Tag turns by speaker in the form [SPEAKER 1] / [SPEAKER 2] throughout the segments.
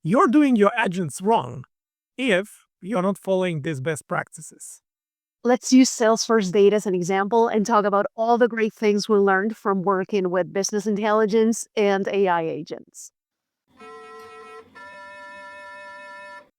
[SPEAKER 1] you're doing your agents wrong if you're not following these best practices.
[SPEAKER 2] Let's use Salesforce data as an example and talk about all the great things we learned from working with business intelligence and AI agents.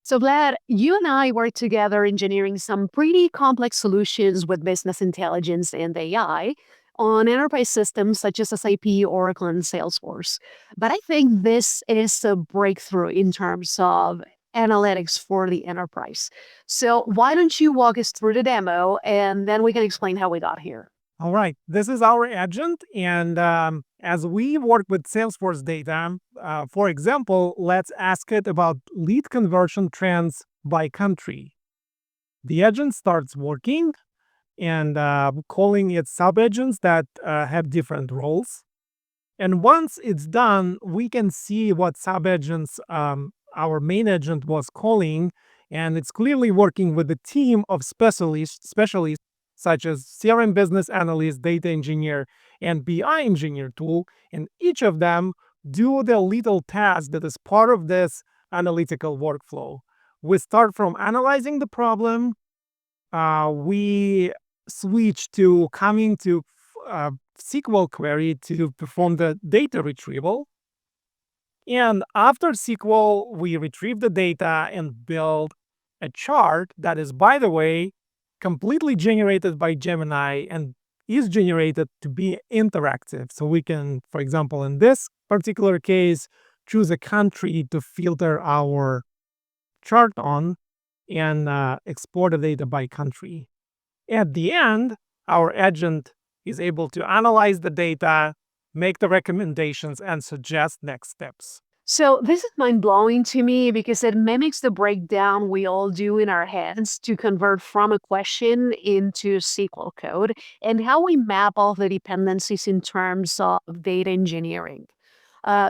[SPEAKER 2] So, Vlad, you and I worked together engineering some pretty complex solutions with business intelligence and AI on enterprise systems such as SAP, Oracle, and Salesforce. But I think this is a breakthrough in terms of analytics for the enterprise. So, why don't you walk us through the demo and then we can explain how we got here?
[SPEAKER 1] All right, this is our agent. And as we work with Salesforce data, for example, let's ask it about lead conversion trends by country. The agent starts working and calling it sub-agents that have different roles. And once it's done, we can see what sub-agents our main agent was calling, and it's clearly working with a team of specialists such as CRM business analyst, data engineer, and BI engineer tool, and each of them do the little task that is part of this analytical workflow. We start from analyzing the problem, we switch to coming to SQL query to perform the data retrieval. And after SQL, we retrieve the data and build a chart that is, by the way, completely generated by Gemini and is generated to be interactive. So we can, for example, in this particular case, choose a country to filter our chart on and export the data by country. At the end, our agent is able to analyze the data, make the recommendations, and suggest next steps.
[SPEAKER 2] So, this is mind blowing to me because it mimics the breakdown we all do in our heads to convert from a question into SQL code and how we map all the dependencies in terms of data engineering.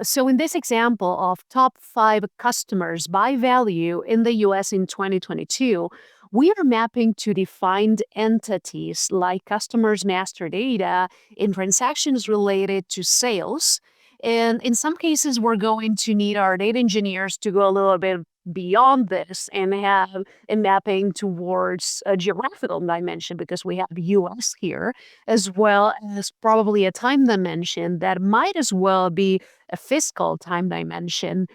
[SPEAKER 2] So, in this example of top 5 customers by value in the US in 2022, we are mapping to defined entities like customers' master data in transactions related to sales. And in some cases, we're going to need our data engineers to go a little bit beyond this and have a mapping towards a geographical dimension because we have US here, as well as probably a time dimension that might as well be a fiscal time dimension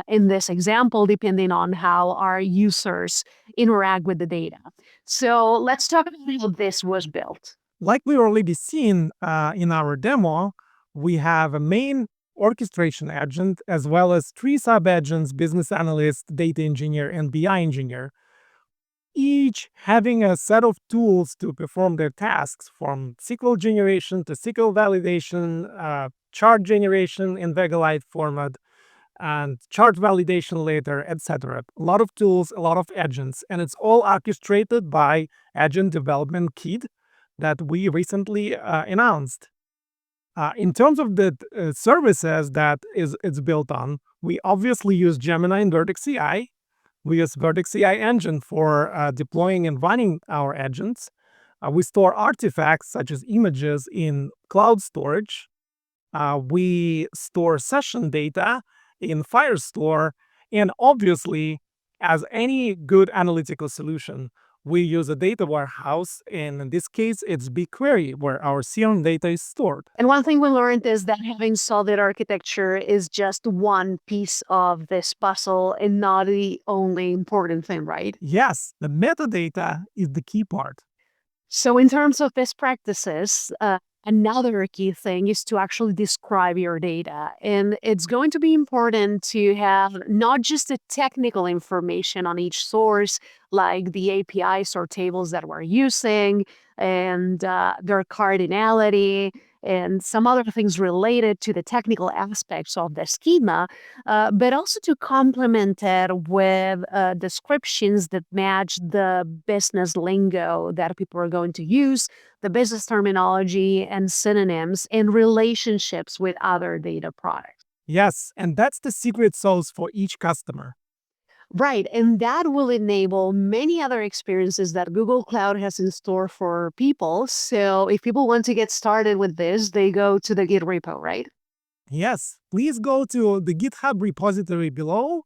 [SPEAKER 2] in this example, depending on how our users interact with the data. So let's talk about how this was built.
[SPEAKER 1] Like we already seen in our demo, we have a main orchestration agent as well as 3 sub-agents, business analyst, data engineer, and BI engineer, each having a set of tools to perform their tasks from SQL generation to SQL validation, chart generation in Vegalite format, and chart validation later, etc. A lot of tools, a lot of agents, and it's all orchestrated by Agent Development Kit that we recently announced. In terms of the services that it's built on, we obviously use Gemini and Vertex AI. We use Vertex AI Engine for deploying and running our agents. We store artifacts such as images in cloud storage. We store session data in Firestore. And obviously, as any good analytical solution, we use a data warehouse. And in this case, it's BigQuery, where our CRM data is stored.
[SPEAKER 2] And one thing we learned is that having solid architecture is just one piece of this puzzle and not the only important thing, right?
[SPEAKER 1] Yes, the metadata is the key part.
[SPEAKER 2] So, in terms of best practices, another key thing is to actually describe your data. And it's going to be important to have not just the technical information on each source, like the APIs or tables that we're using and their cardinality and some other things related to the technical aspects of the schema, but also to complement it with descriptions that match the business lingo that people are going to use, the business terminology and synonyms and relationships with other data products.
[SPEAKER 1] Yes, and that's the secret sauce for each customer.
[SPEAKER 2] Right, and that will enable many other experiences that Google Cloud has in store for people. So if people want to get started with this, they go to the Git repo, right?
[SPEAKER 1] Yes, please go to the GitHub repository below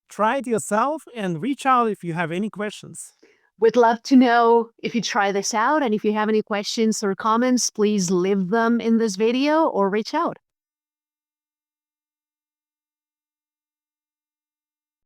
[SPEAKER 1] Try it yourself and reach out if you have any questions.
[SPEAKER 2] We'd love to know if you try this out, and if you have any questions or comments, please leave them in this video or reach out.